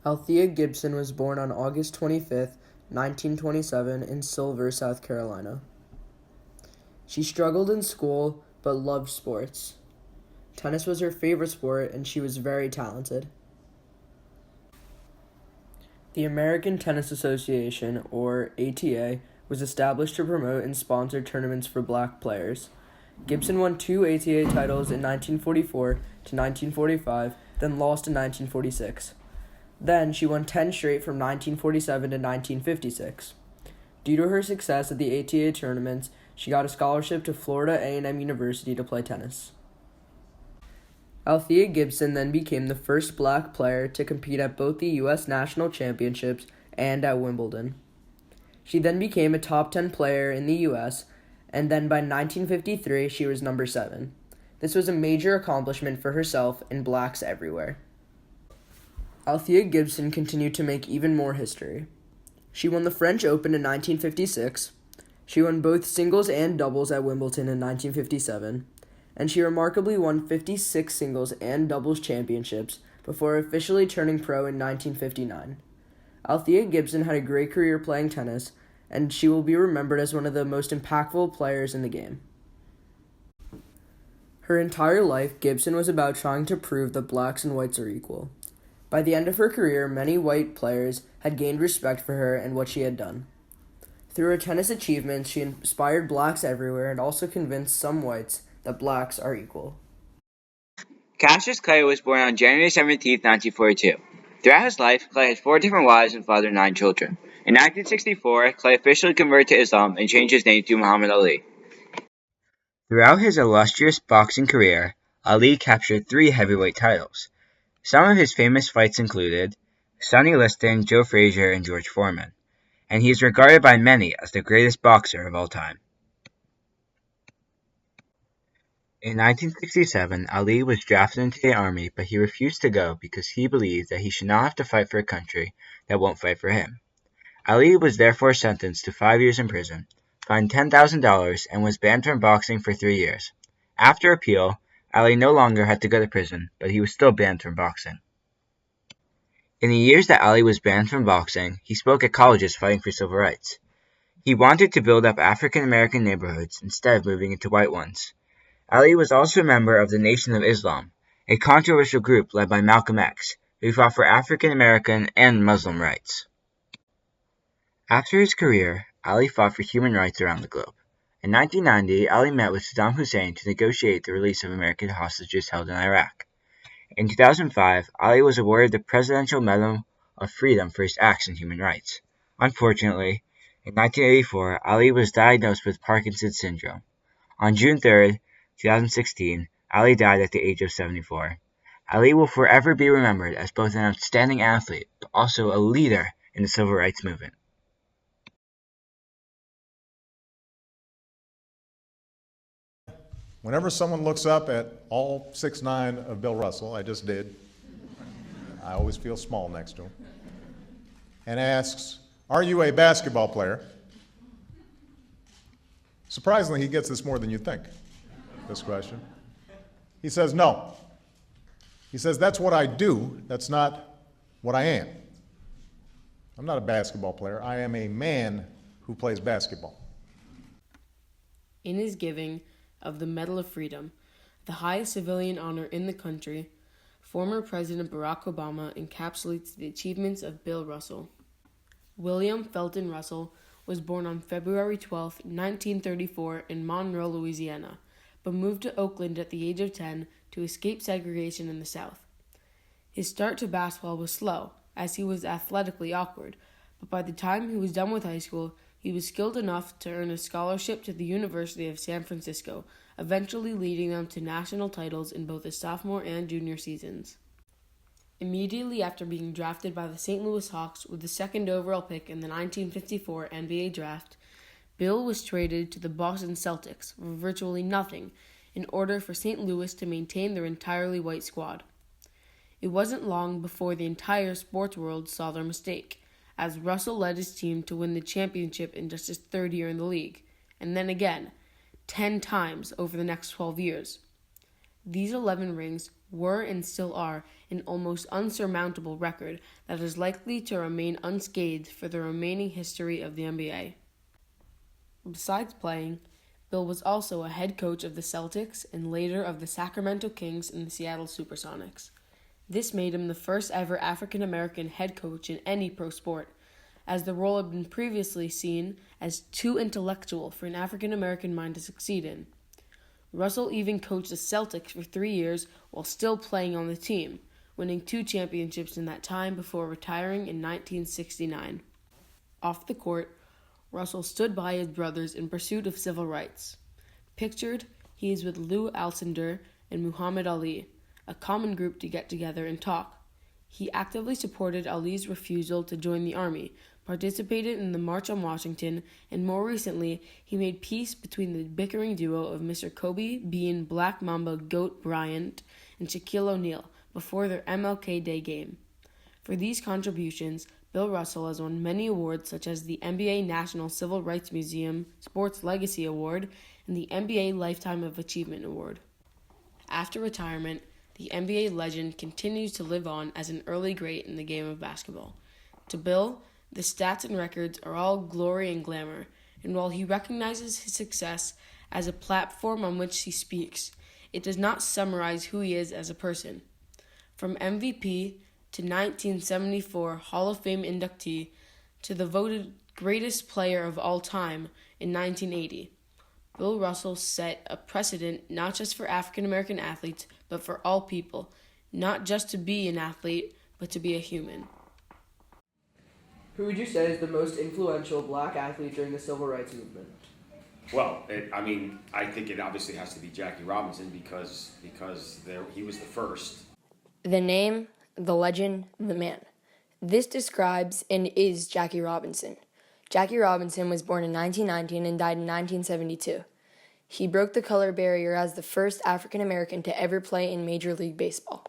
Althea Gibson was born on August 25, 1927, in Silver, South Carolina. She struggled in school but loved sports. Tennis was her favorite sport, and she was very talented. The American Tennis Association, or ATA, was established to promote and sponsor tournaments for black players. Gibson won 2 ATA titles in 1944 to 1945, then lost in 1946. Then she won 10 straight from 1947 to 1956. Due to her success at the ATA tournaments, she got a scholarship to Florida A&M University to play tennis. Althea Gibson then became the first black player to compete at both the U.S. National Championships and at Wimbledon. She then became a top 10 player in the U.S., and then by 1953 she was number 7. This was a major accomplishment for herself and blacks everywhere. Althea Gibson continued to make even more history. She won the French Open in 1956, she won both singles and doubles at Wimbledon in 1957, and she remarkably won 56 singles and doubles championships before officially turning pro in 1959. Althea Gibson had a great career playing tennis, and she will be remembered as one of the most impactful players in the game. Her entire life, Gibson was about trying to prove that blacks and whites are equal. By the end of her career, many white players had gained respect for her and what she had done. Through her tennis achievements, she inspired blacks everywhere and also convinced some whites that blacks are equal. Cassius Clay was born on January 17, 1942. Throughout his life, Clay had 4 different wives and fathered 9 children. In 1964, Clay officially converted to Islam and changed his name to Muhammad Ali. Throughout his illustrious boxing career, Ali captured 3 heavyweight titles. Some of his famous fights included Sonny Liston, Joe Frazier, and George Foreman, and he is regarded by many as the greatest boxer of all time. In 1967, Ali was drafted into the army, but he refused to go because he believed that he should not have to fight for a country that won't fight for him. Ali was therefore sentenced to 5 years in prison, fined $10,000, and was banned from boxing for 3 years. After appeal, Ali no longer had to go to prison, but he was still banned from boxing. In the years that Ali was banned from boxing, he spoke at colleges fighting for civil rights. He wanted to build up African American neighborhoods instead of moving into white ones. Ali was also a member of the Nation of Islam, a controversial group led by Malcolm X, who fought for African American and Muslim rights. After his career, Ali fought for human rights around the globe. In 1990, Ali met with Saddam Hussein to negotiate the release of American hostages held in Iraq. In 2005, Ali was awarded the Presidential Medal of Freedom for his acts in human rights. Unfortunately, in 1984, Ali was diagnosed with Parkinson's syndrome. On June 3, 2016, Ali died at the age of 74. Ali will forever be remembered as both an outstanding athlete, but also a leader in the civil rights movement. Whenever someone looks up at all 6'9" of Bill Russell, I just did, I always feel small next to him, and asks, "Are you a basketball player?" Surprisingly, he gets this more than you'd think, this question. He says, "No." He says, "That's what I do, that's not what I am. I'm not a basketball player, I am a man who plays basketball." In his giving of the Medal of Freedom, the highest civilian honor in the country, former President Barack Obama encapsulates the achievements of Bill Russell. William Felton Russell was born on February 12, 1934 in Monroe, Louisiana, but moved to Oakland at the age of 10 to escape segregation in the South. His start to basketball was slow, as he was athletically awkward, but by the time he was done with high school, he was skilled enough to earn a scholarship to the University of San Francisco, eventually leading them to national titles in both his sophomore and junior seasons. Immediately after being drafted by the St. Louis Hawks with the 2nd overall pick in the 1954 NBA draft, Bill was traded to the Boston Celtics for virtually nothing in order for St. Louis to maintain their entirely white squad. It wasn't long before the entire sports world saw their mistake, as Russell led his team to win the championship in just his 3rd year in the league, and then again, 10 times over the next 12 years. These 11 rings were and still are an almost unsurmountable record that is likely to remain unscathed for the remaining history of the NBA. Besides playing, Bill was also a head coach of the Celtics and later of the Sacramento Kings and the Seattle Supersonics. This made him the first ever African American head coach in any pro sport, as the role had been previously seen as too intellectual for an African American mind to succeed in. Russell even coached the Celtics for 3 years while still playing on the team, winning 2 championships in that time before retiring in 1969. Off the court, Russell stood by his brothers in pursuit of civil rights. Pictured, he is with Lou Alcindor and Muhammad Ali, a common group to get together and talk. He actively supported Ali's refusal to join the army, participated in the March on Washington, and more recently, he made peace between the bickering duo of Mr. Kobe Bean Black Mamba Goat Bryant and Shaquille O'Neal before their MLK Day game. For these contributions, Bill Russell has won many awards such as the NBA National Civil Rights Museum Sports Legacy Award and the NBA Lifetime of Achievement Award. After retirement, the NBA legend continues to live on as an early great in the game of basketball. To Bill, the stats and records are all glory and glamour, and while he recognizes his success as a platform on which he speaks, it does not summarize who he is as a person. From MVP to 1974 Hall of Fame inductee to the voted greatest player of all time in 1980, Bill Russell set a precedent not just for African American athletes, but for all people, not just to be an athlete, but to be a human. Who would you say is the most influential black athlete during the civil rights movement? Well, I think it obviously has to be Jackie Robinson because he was the first. The name, the legend, the man. This describes and is Jackie Robinson. Jackie Robinson was born in 1919 and died in 1972. He broke the color barrier as the first African American to ever play in Major League Baseball.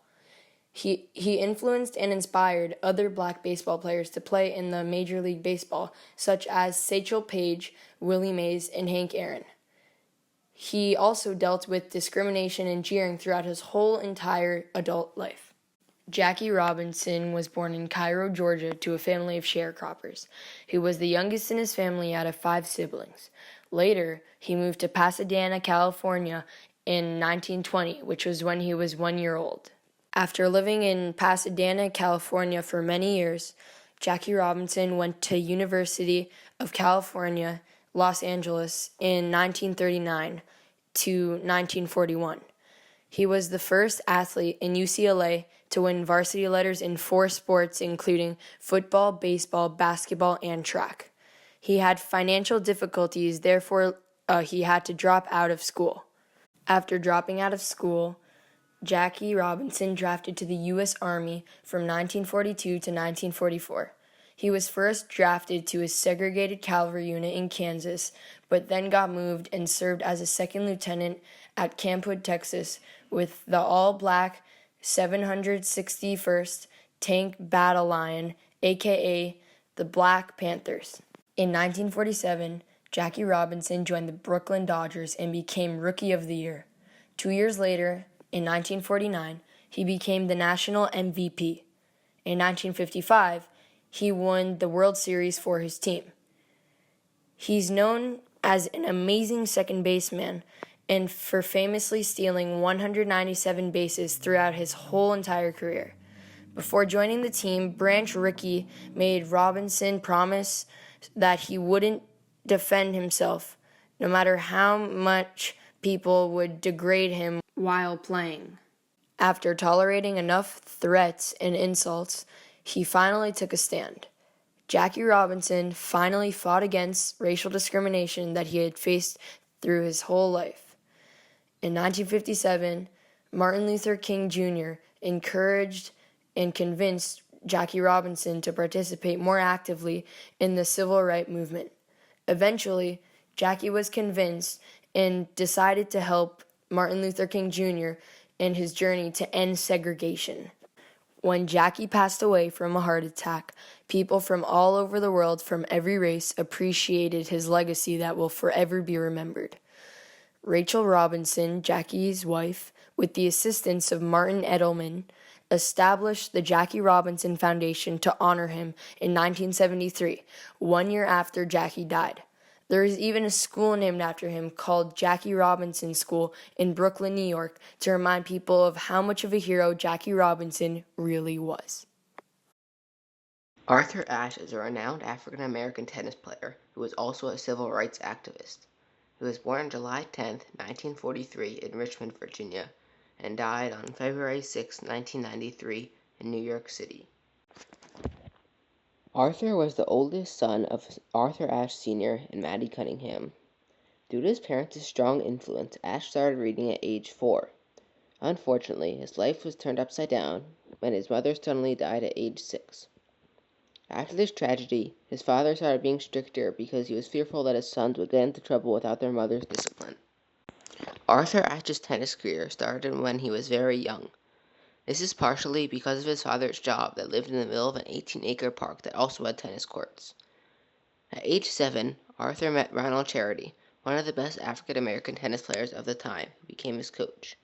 He influenced and inspired other black baseball players to play in the Major League Baseball, such as Satchel Paige, Willie Mays, and Hank Aaron. He also dealt with discrimination and jeering throughout his whole entire adult life. Jackie Robinson was born in Cairo, Georgia, to a family of sharecroppers. He was the youngest in his family out of 5 siblings. Later, he moved to Pasadena, California in 1920, which was when he was 1 year old. After living in Pasadena, California for many years, Jackie Robinson went to University of California, Los Angeles in 1939 to 1941. He was the first athlete in UCLA to win varsity letters in 4 sports, including football, baseball, basketball, and track. He had financial difficulties, therefore he had to drop out of school. After dropping out of school, Jackie Robinson drafted to the U.S. Army from 1942 to 1944. He was first drafted to a segregated cavalry unit in Kansas, but then got moved and served as a second lieutenant at Camp Hood, Texas, with the all-black 761st Tank Battalion, a.k.a. the Black Panthers. In 1947, Jackie Robinson joined the Brooklyn Dodgers and became Rookie of the Year. 2 years later, in 1949, he became the national MVP. In 1955, he won the World Series for his team. He's known as an amazing second baseman and for famously stealing 197 bases throughout his whole entire career. Before joining the team, Branch Rickey made Robinson promise that he wouldn't defend himself, no matter how much people would degrade him while playing. After tolerating enough threats and insults, he finally took a stand. Jackie Robinson finally fought against racial discrimination that he had faced through his whole life. In 1957, Martin Luther King Jr. encouraged and convinced Jackie Robinson to participate more actively in the civil rights movement. Eventually, Jackie was convinced and decided to help Martin Luther King Jr. in his journey to end segregation. When Jackie passed away from a heart attack, people from all over the world from every race appreciated his legacy that will forever be remembered. Rachel Robinson, Jackie's wife, with the assistance of Martin Edelman established the Jackie Robinson Foundation to honor him in 1973, 1 year after Jackie died. There is even a school named after him called Jackie Robinson School in Brooklyn, New York, to remind people of how much of a hero Jackie Robinson really was. Arthur Ashe is a renowned African-American tennis player who was also a civil rights activist. He was born on July 10, 1943 in Richmond, Virginia, and died on February 6, 1993 in New York City. Arthur was the oldest son of Arthur Ashe Sr. and Mattie Cunningham. Due to his parents' strong influence, Ashe started reading at age 4. Unfortunately, his life was turned upside down when his mother suddenly died at age 6. After this tragedy, his father started being stricter because he was fearful that his sons would get into trouble without their mother's discipline. Arthur Ashe's tennis career started when he was very young. This is partially because of his father's job that lived in the middle of an 18-acre park that also had tennis courts. At age 7, Arthur met Ronald Charity, one of the best African-American tennis players of the time, who became his coach.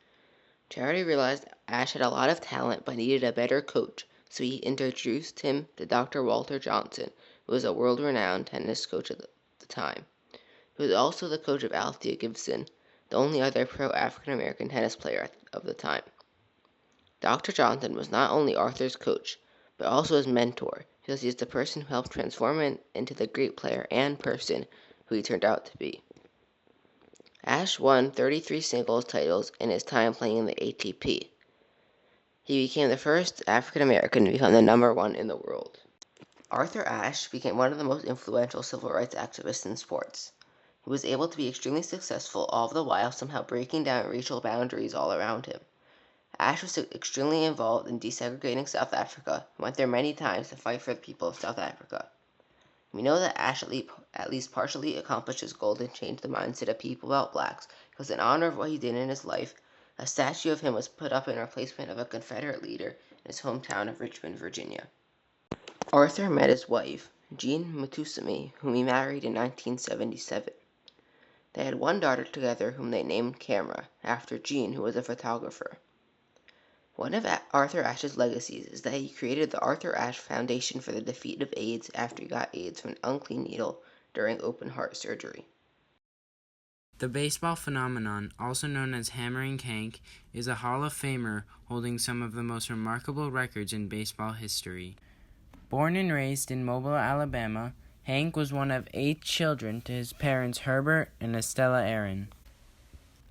Charity realized Ashe had a lot of talent but needed a better coach, so he introduced him to Dr. Walter Johnson, who was a world-renowned tennis coach at the time. He was also the coach of Althea Gibson, the only other pro-African-American tennis player of the time. Dr. Johnson was not only Arthur's coach, but also his mentor, because he is the person who helped transform him into the great player and person who he turned out to be. Ashe won 33 singles titles in his time playing in the ATP. He became the first African-American to become the #1 in the world. Arthur Ashe became one of the most influential civil rights activists in sports. He was able to be extremely successful, all the while somehow breaking down racial boundaries all around him. Ashe was extremely involved in desegregating South Africa and went there many times to fight for the people of South Africa. We know that Ashe at least partially accomplished his goal to change the mindset of people about blacks, because in honor of what he did in his life, a statue of him was put up in replacement of a Confederate leader in his hometown of Richmond, Virginia. Arthur met his wife, Jean Mutusami, whom he married in 1977. They had one daughter together whom they named Camera, after Jean, who was a photographer. One of Arthur Ashe's legacies is that he created the Arthur Ashe Foundation for the defeat of AIDS after he got AIDS from an unclean needle during open heart surgery. The baseball phenomenon, also known as Hammering Hank, is a Hall of Famer holding some of the most remarkable records in baseball history. Born and raised in Mobile, Alabama, Hank was one of 8 children to his parents Herbert and Estella Aaron.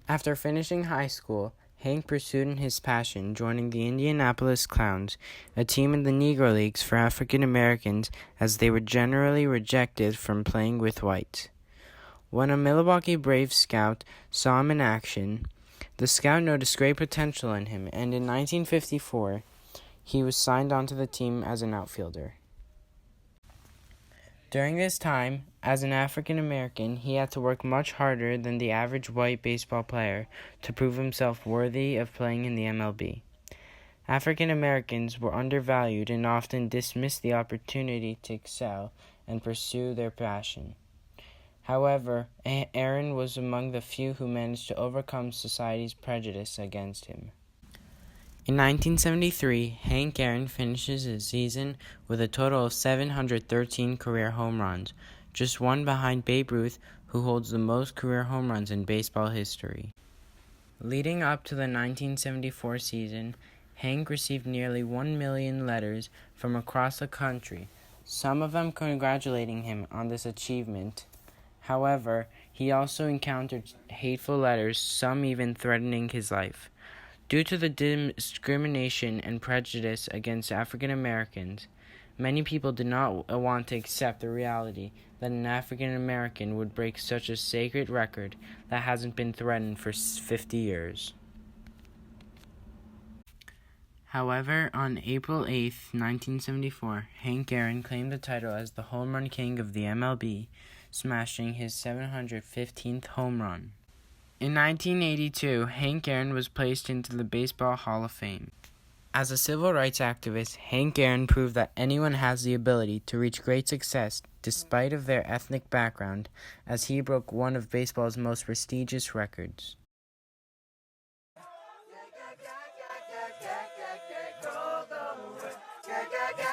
After finishing high school, Hank pursued his passion, joining the Indianapolis Clowns, a team in the Negro Leagues for African Americans, as they were generally rejected from playing with whites. When a Milwaukee Braves scout saw him in action, the scout noticed great potential in him, and in 1954, he was signed onto the team as an outfielder. During this time, as an African American, he had to work much harder than the average white baseball player to prove himself worthy of playing in the MLB. African Americans were undervalued and often dismissed the opportunity to excel and pursue their passion. However, Aaron was among the few who managed to overcome society's prejudice against him. In 1973, Hank Aaron finishes his season with a total of 713 career home runs, just one behind Babe Ruth, who holds the most career home runs in baseball history. Leading up to the 1974 season, Hank received nearly 1 million letters from across the country, some of them congratulating him on this achievement. However, he also encountered hateful letters, some even threatening his life. Due to the discrimination and prejudice against African Americans, many people did not want to accept the reality that an African American would break such a sacred record that hasn't been threatened for 50 years. However, on April 8, 1974, Hank Aaron claimed the title as the home run king of the MLB, smashing his 715th home run. In 1982, Hank Aaron was placed into the Baseball Hall of Fame. As a civil rights activist, Hank Aaron proved that anyone has the ability to reach great success despite of their ethnic background, as he broke one of baseball's most prestigious records. get cold, don't worry.